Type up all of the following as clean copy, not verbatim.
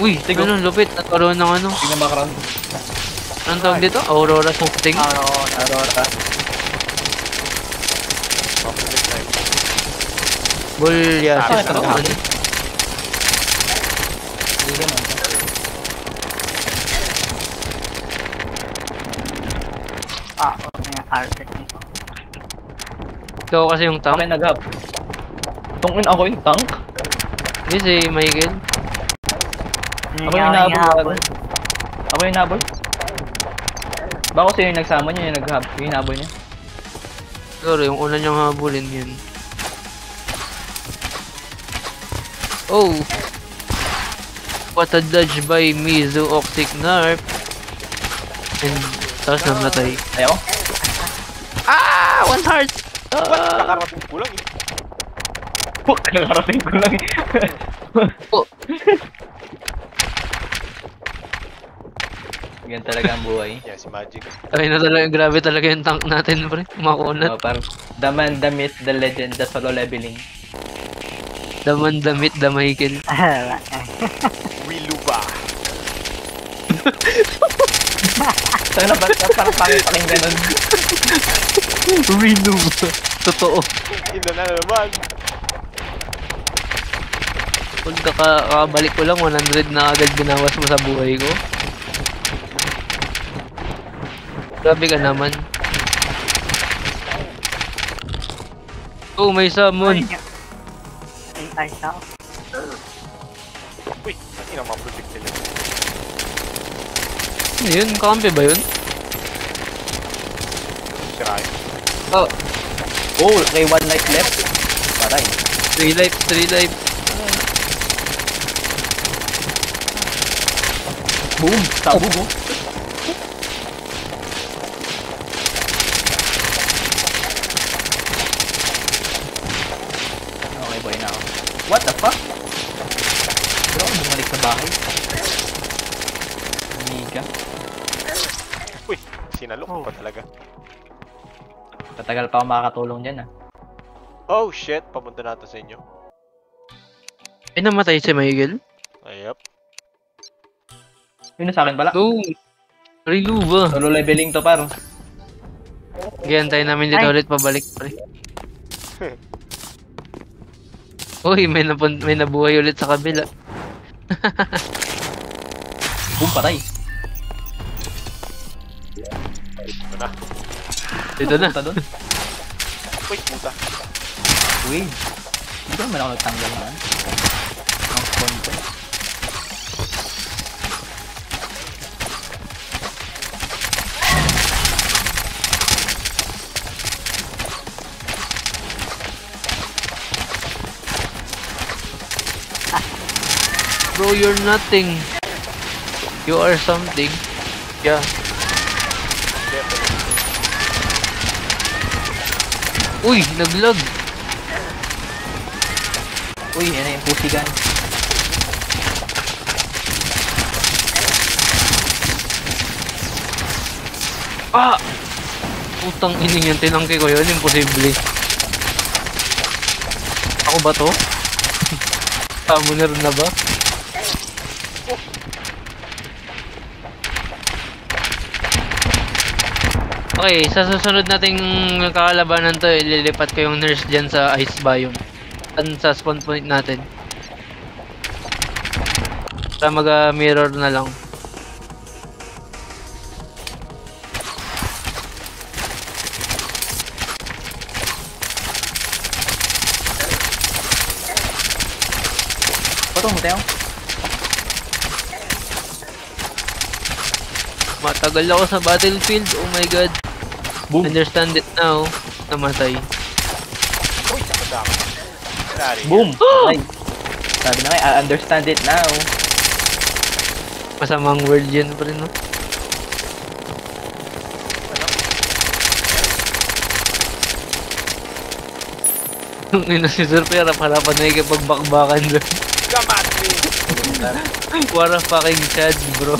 Uy, ano, lupit. Nagkaroon ng ano. Tingnan background. Anong tawag dito? Aurora something? Aurora. Bulyasis Ito. naman. Hindi naman. Ikaw kasi yung tank. Okay, nag-hub. Tungin ako yung tank? Hindi si Michael. Ako yung nabol. Ako yung nabol. Baka sino yung nagsama niya yung nag-hub. Yung nabol niya. Siguro yung una niyang habulin yun. Oh! What a dodge by Mizu Octic Narp. And tapos namatay. Ayaw? Ah! One heart! Nakarating ko lang eh. Fuck! Nakarating ko lang eh. Oh. Yan talaga ang buhay. Yeah, si Magic. Ay na talaga, grabe talaga yung tank natin, pre. Makunat. Parang the man, the myth, the legend, the solo leveling. Daman damit da Michael. Wiluba. Sana ba parang pakinggan nun? Renewal. Totoo. Ina na naman. Pag kakabalik ko lang, 100 na agad binawas mo sa buhay ko. Grabe ka naman. Oh, may summon. Uy, ang ina ma-protect nila. Ano yun? Kakampi ba yun? Sirahin. Oh. Oh, okay, one life left. Patay. 3 life, 3 life. Boom! Sabog oh. Okay, boy na ako. What the fuck? Bro, bumalik sa bahay. Amiga. Uy, sinalok pa talaga. Tatagal pa ako makakatulong dyan ah. Oh shit, pamunta na ito sa inyo. Ay, namatay si Michael? Ayep. Yun na sa akin pala. No! Reluva. Solo leveling to paro. Gantay namin dito ulit pabalik, pre. Uy, may nabuhay ulit sa kabila. Boom, patay. Ito na. Dito na. Punta doon. Uy, puta. Uy. Hindi ko naman ako nagtanggal na. Ang spawn ko. Bro, you're nothing. You are something. Yeah. Uy, naglag. Uy, yan na yung pussy gun. Ah! Putang ining yan, tinangke ko yun, imposible. Ako ba to? Summoner na ba? Okay, sa susunod nating kakalabanan to, ililipat ko yung nurse dyan sa ice biome. Sa spawn point natin. Para mag-mirror na lang. Patong mo tayo. Matagal ako sa battlefield, oh my god. Boom. Understand it now. Namatay. Uy, nakadama. Nari. Boom! Ay. Sabi na nga, I understand it now. Masamang world yun pa rin, no? Yung ina si Sir Pero, harap-harapan na ikipagbakbakan doon. Come at me! What a fucking chad, bro.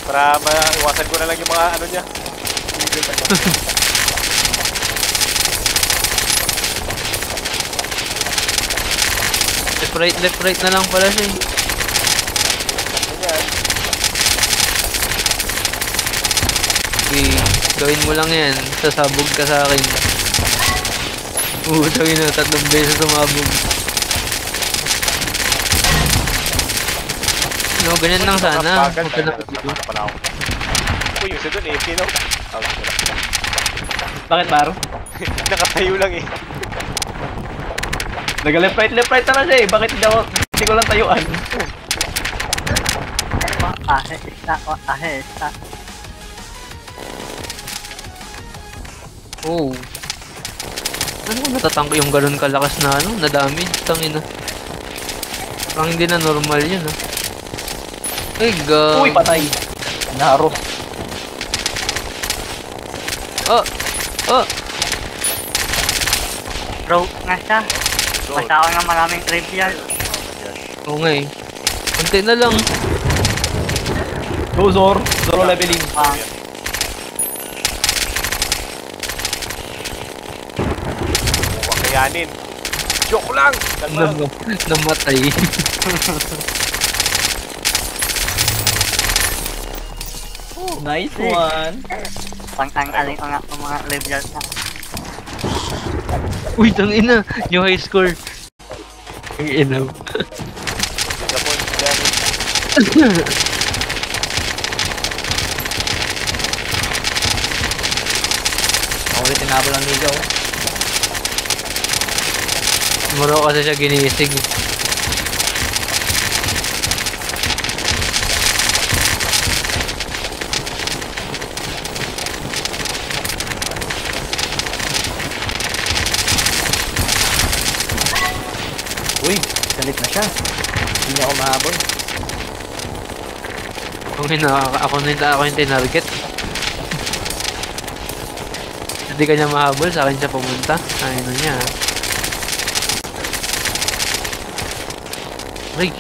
Para maiwasan ko na lang yung mga ano niya. Left right na lang pala siya eh. Gawin mo lang yan. Sasabog ka sa akin. Tawin na, 3 beses sumabog. No, ganyan lang sana. Bagal, Huwag ka na dahil na pala ako. Uy, yung isa dun eh, no? Oh, wala. Bakit, Baro? Nakatayo lang eh. Nag-left right na siya eh. Bakit hindi ko lang tayuan? Ahesta. Oh. Ano kung natatangko yung ganun kalakas na ano? Na damage? Tangina. Parang hindi na normal yun ah. Ay, Uy, patay. Naro. Oh! Oh! Broke nga siya. Basta ako ng maraming trivial. Oo nga eh. Konti na lang. Go, Zor. Zoro leveling. Huwag kayanin. Joke lang! Namatay. Nice one. Pang-aling ko nga ng mga trivial na. Uy, tangina. New high score. Ang inaw. Disappoint damage. Ako ulit tinabol ang nigaw. Muro kasi siya ginisig. Uy, galit na siya. Hindi niya ako mahabol. Kung ako yung tinarget. Hindi ka niya mahabol, sa akin siya pumunta. Ano niya. Ay.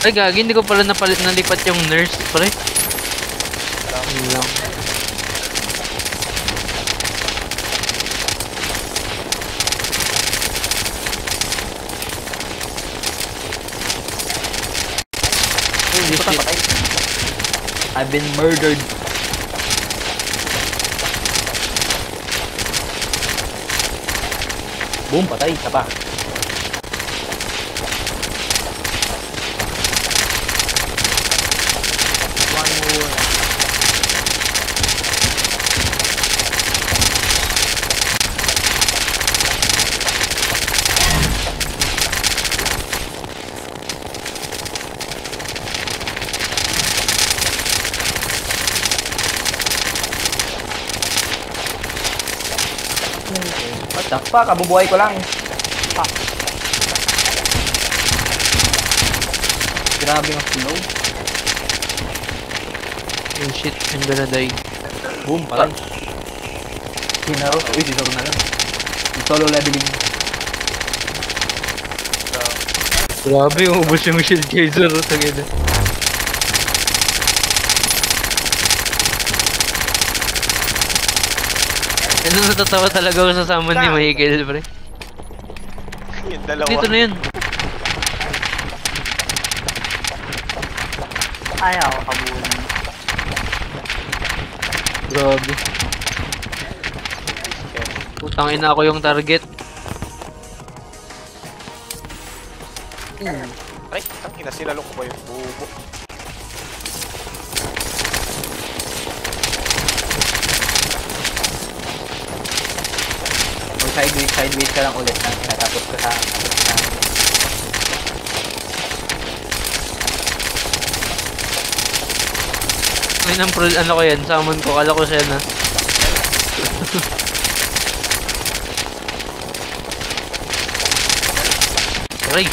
Ay, gagi, hindi ko pala nalipat yung nurse, pre. Yun lang. Holy shit. I've been murdered. Boom, patay. Isa pa. One more. What the fuck? Kabubuhay ko lang. Fuck. Grabe yung flow. Oh shit, I'm gonna die. Boom, patay. Hinaro. Uy, si Zoro na lang. Solo leveling. Grabe, umubos yung shield kay Zoro. Tangina. Ano natatawa talaga ako sa summon ni Michael, pre. Yung dalawa. Dito na yun. Ayaw, kabulin. Grabe. Putang ina ako yung target. Ay, ang ina sila ko ba yung bubo? Sideways ka lang ulit nang tinatapos ko sa Ay, ano ko yan? Summon ko. Kala ko siya na. Aray!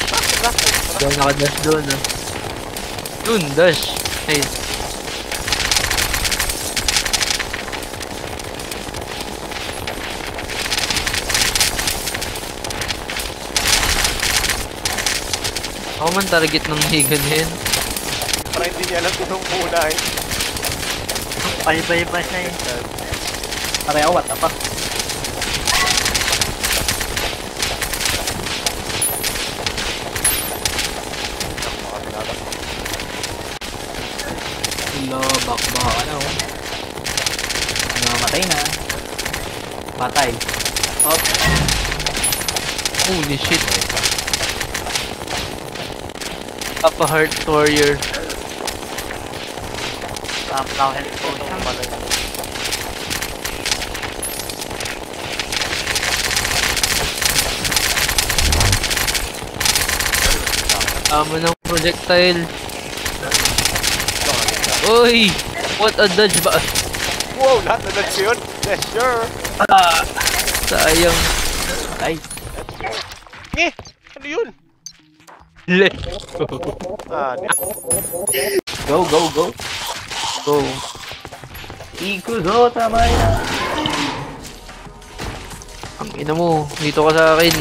Diyan naka-dash doon ah. Yun, dash. Nice. Ako man target ng higa na yan. Para hindi niya alam kung nung muna eh. Iba-iba siya eh. pareho, what the fuck? Hello, bakbaka na oh. Patay na. Patay. Oh, Holy shit. Papa Heart Warrior. Flower health potion. Tama ng projectile. Uy! What a dodge ba? Wow, lahat na dodge yun. Yes, sure. Sayang. ay. Ano yun? Let's Go, go, go. go. Ikuzo, tama yan. Ang ina mo, dito ka sa akin.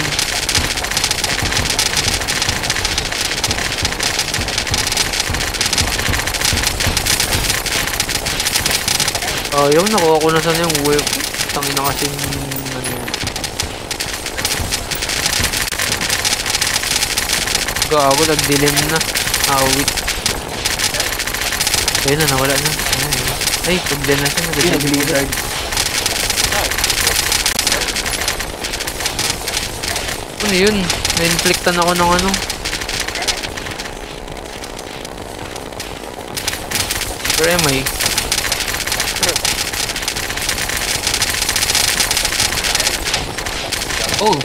Yung nakuha ko na sana yung whip. Tangina kasing ano. Gago, nagdilim na. Awit. Ayun na, nawala na. Ay, pagdan na siya. Yun, blizzard. Ano yun? Na-inflictan ako ng ano. Where am I? Oh!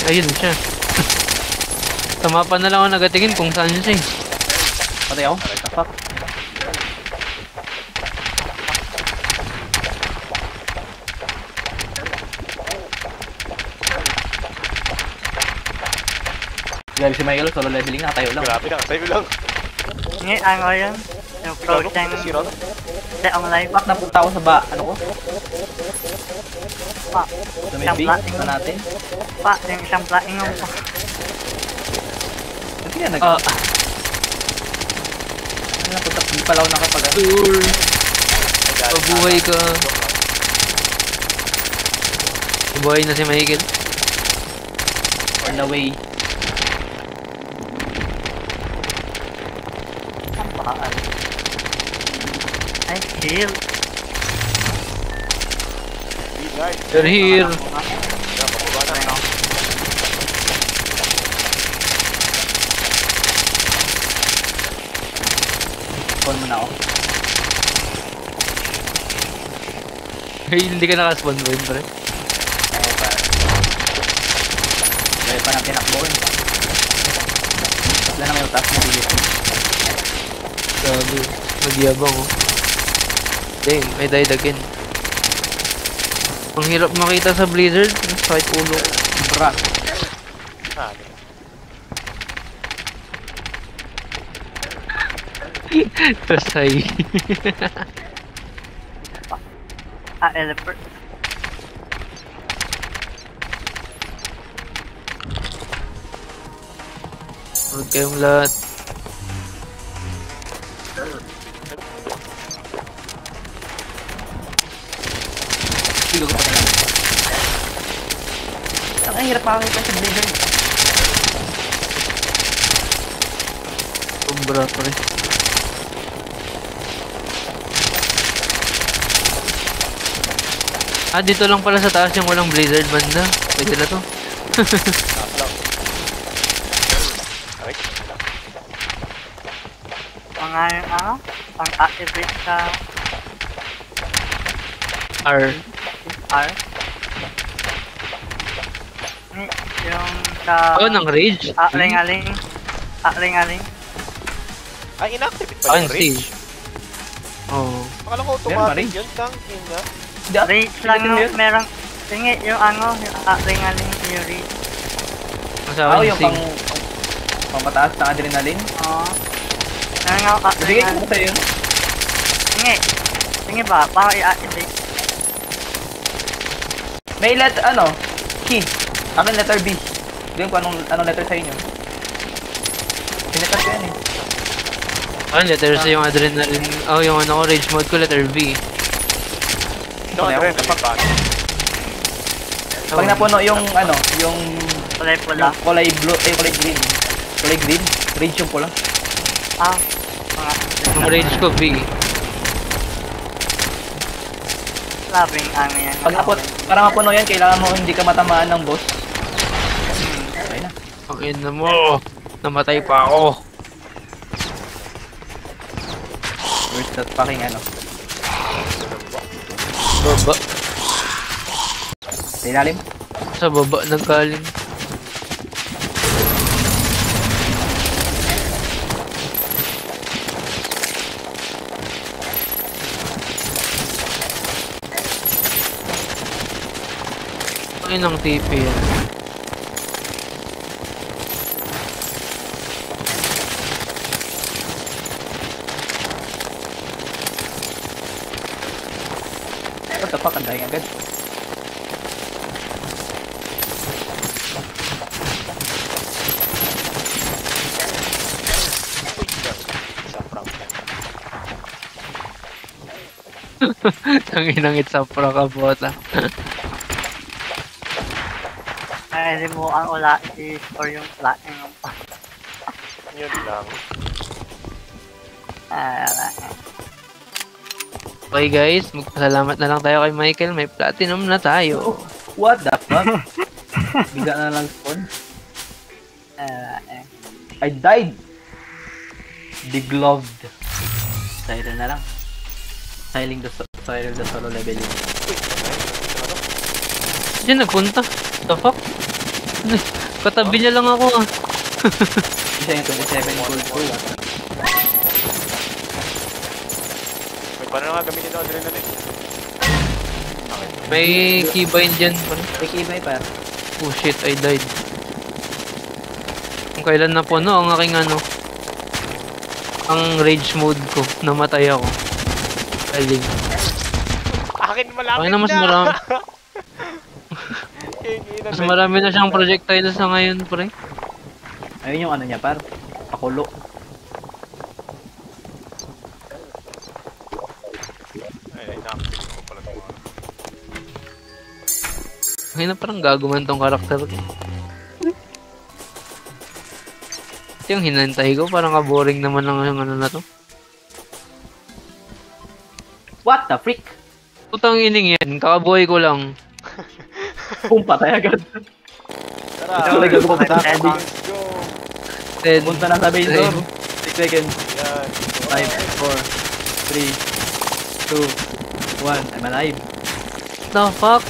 Ayun siya. Tama pa na lang ako nagatingin kung saan siya eh. Patay ako? What the fuck? Grabe si Michael, solo leveling na, tayo lang. Grabe na, tayo lang. Ngayon, ano yun? Yung frozen. Zero. Hindi, ang live. Fuck, napunta ako sa ano ko? Pa. Sa may Isang big plating. na natin. Pa, yung isang plating mo. Hindi nga ano napunta, hindi pala ako nakapag Tour! Mabuhay ka! Mabuhay na si Michael. on the way. Ang bakal. Ay, heal. You're here! Ano? Spawn mo na ako. Hey, hindi ka nakaspawn mo yun, pre. Oo, pare. Dahil pa ng tinakboan. Wala naman yung task mo dito. Sabi, magyabang oh. Dang, I died again. Ang hirap makita sa Blizzard, kahit ulo. Bra. Tasay. Elephant. Huwag kayong lahat. Sigo ko pa lang. Ang hirap makakita sa Blizzard. Sombra, pre. Dito lang pala sa taas yung walang Blizzard banda. Pwede na to. Mga ano? Pang-activate sa R. R. Yung sa... Oh, ng rage? Aling-aling. Aling-aling. Ay, inactivate pa yung see. rage. Oh. Akala ko Meron ba automatic rage? yun, tang ina. Rage lang yung merong... Tingi, yung ano, yung aling-aling yung rage. Masawa Yung pang pataas na adrenaline. Oo. Meron nga Bigay ko aling-aling. ba sa'yo yun? Tingi. Tingi ba? Para i-activate. May key. Akin letter B. Hindi ko anong letter sa inyo. Pinatas ko yan eh. Letter sa yung adrenaline. Oh, yung ano ko, rage mode ko, letter V. No, Okay, adrenaline pa. Pag napuno yung yung Kulay pula. kulay blue, kulay green. Kulay green, rage yung pula. Ah. Mga... Yung rage ko, V. Sabi yung ano yan. Para mapuno yan, kailangan mo hindi ka matamaan ng boss. Okay na. Ang ina mo. Namatay pa ako. Where's that fucking ano? Baba. Sa ilalim? Sa baba naggaling. Ay ng TP yan. What the fuck, ang daing agad. Tanginang itsapra ka bota. Ay, di mo ang ula or yung laking ng Yun lang. Okay guys, magpasalamat na lang tayo kay Michael. May platinum na tayo. What the fuck? Bigla na lang spawn. I died! Degloved. Siren na lang. Siren the solo level yun. Diyan nagpunta. The fuck? Katabi niya lang ako ah. Isa yung 27 gold ko. Paano nga gamitin ang adrenaline? May keybind dyan. May kibay pa. Oh shit, I died. Kung kailan na po, no, ang aking ano. Ang rage mode ko. Namatay ako. Galing. Akin malapit Okay na, mas marami. Mas marami na siyang projectile sa ngayon, pre. Ayun yung ano niya, par. Pakulo. Ay, na-active ko pala ito. Ngayon na parang gaguman tong karakter ko. Yung hinantay ko, parang ka-boring naman lang yung ano na to. What the freak? Putang ining yan, kakabuhay ko lang. Kung patay agad. Tara! Ito talaga ko patay. Let's go! Then, Punta na sa base door. 6 seconds. Yan. 5, 4, 3, 2, 1. I'm alive. the fuck?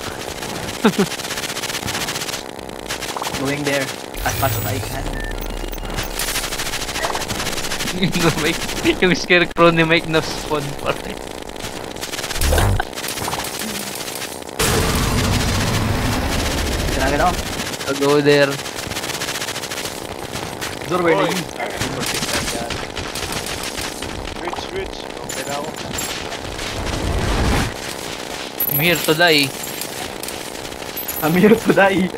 Going there. As fast as I can. Yung scarecrow ni Mike na spawn pa rin. Sinagad ako. I'll go there. Door, where na Oy! yun? Switch! Okay na ako. I'm here to die. I'm here to die.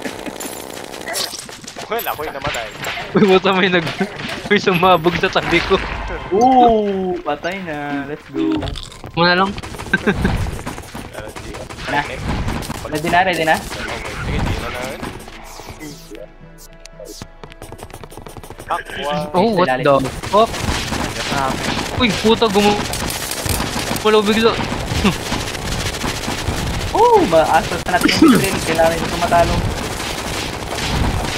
Well, ako yung namatay. Uy, buta may sumabog sa tabi ko. Ooh, patay na. Let's go. Muna lang. Na. Ready na? Sige, di na na. Aqua. Oh, what the fuck? Uy, puta, gumulaw bigla. Ooh, maasas na natin yung train. Kailangan nito matalo.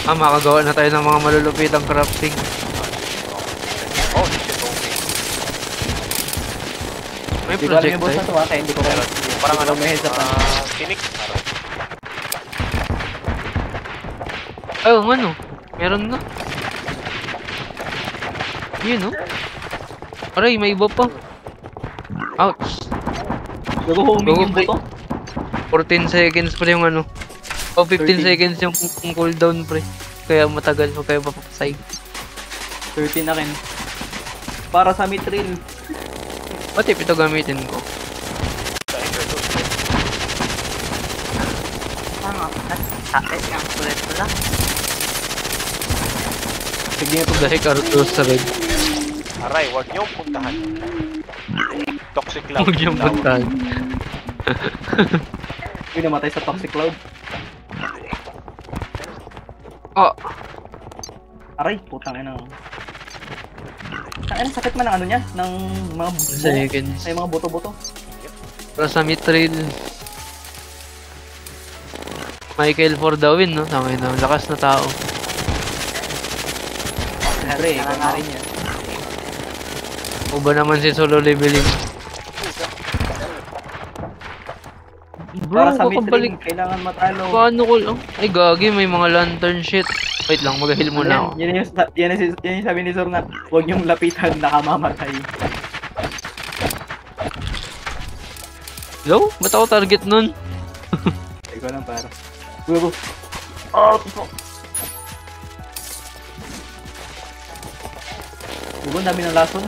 Makagawa na tayo ng mga malulupitang crafting. Oh, shit, okay. May Hindi ko alam project yung boss na tayo. to, kaya hindi ko Pero, parang ano, may heads up na. tinik. Oh, ano? Meron nga. Yun, no? Aray, may iba pa. Ouch. Gago homing yung buto. 14 seconds pa yung ano. O 15 13. seconds yung cooldown, pre. Kaya matagal, o kaya mapapasay. 13 na kin. Para sa mitril. What if ito gamitin ko? Ano? Sakit yung kulit ko lang. Sige ito. Dahil Arthur sa red. Aray, huwag niyong puntahan. Toxic cloud. Huwag yung puntahan. Uy, namatay sa toxic cloud. Oh, Aray, putang ina. Ang sakit man ng ano niya, ng mga buto. seconds. Ay, mga buto-buto. Para sa mitril. Michael for the win, no? Tangin na, lakas na tao. Pre, ikaw na rin yan. O ba naman si solo leveling? Para sa Bro, mid kakabalik. lane, kailangan matalo. Paano ko lang? Ay, gagi, may mga lantern shit. Wait lang, mag-heal muna ako. Yan yung sabi ni Sir na huwag niyong lapitan, nakamamatay. Hello? Ba't ako target nun? Ikaw lang para. Go. Oh, fuck. Bugo, dami ng lason.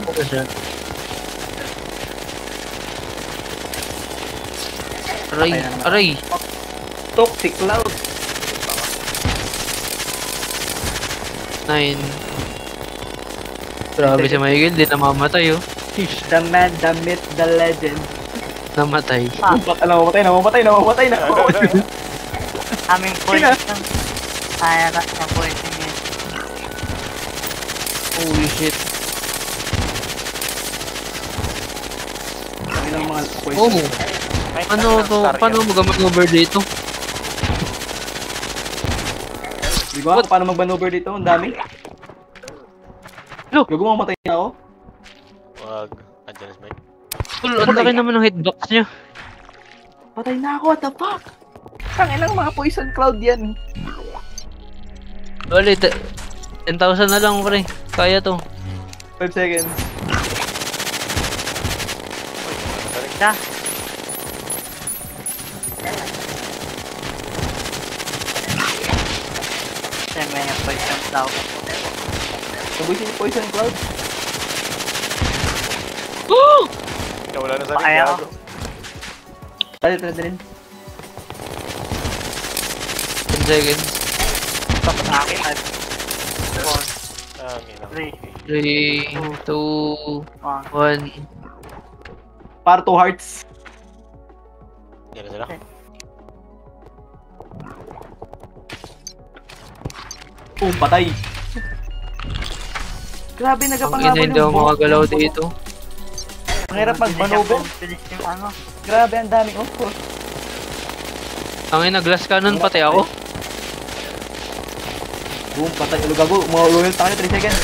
Aray, aray. Toxic cloud. 9. Grabe si Michael, di namamatay oh. Sheesh, The man, the myth, the legend. namatay. Namamatay na. Aming poison. Kaya na poison yun. Holy shit. Kami ng mga poison. Oh, ano to? Paano mag-maneuver dito? Di ba ako paano mag-maneuver dito? Ang dami. Look! Gago, mamatay na ako. Wag. Andiyan na Mike. Cool, ang laki naman ng hitbox niya. Patay na ako, what the fuck? Ilang mga poison cloud yan. Wala, 10,000 na lang pre. Kaya to. 5 seconds. Da. Kasi may poison cloud. Nabusin yung poison cloud. Wala na sa Kaya gago. Dali rin. 10 seconds. Tapos na akin at 4, 3, 3, 2, 1. 1. Para 2 hearts. Yan na sila. Boom, patay. Grabe, Ang nagapangabol ina, hindi ako makagalaw dito. Ang hirap mag-maneuver. Bilis yung ano. Grabe, ang daming off. Ang ina, glass cannon pati ako. Boom, patay. Ulo gago. Mga loyal tayo, 3 seconds.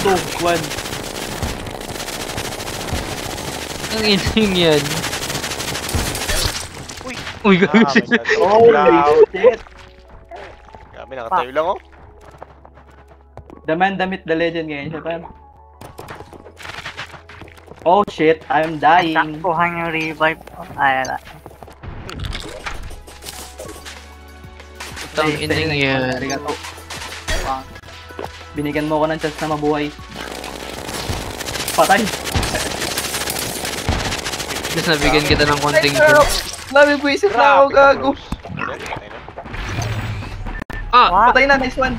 2, 1. Ang ina yung yan. Uy! Uy, gagawin sila. Holy shit. Kami nakatayo lang oh. The man, the myth, the legend ngayon. Siya pa. Oh shit, I'm dying. Takbuhan yung revive. Ay, ala. Ang ina yung yan. Arigato. Wow. Binigyan mo ko ng chance na mabuhay. Patay. Just nabigyan kita ng konting kill. Grabe, buwisit na ako, gago. Ah! Wow. Patay na, nice one.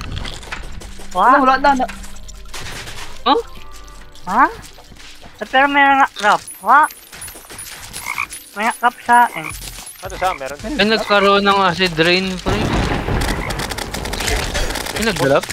Wow. Wala na. Huh? Ha? Pero may nangakap. Wa? May nangakap sa akin. Ano sa meron? Ay, nagkaroon ng acid rain, pre. Ay, nag-drop?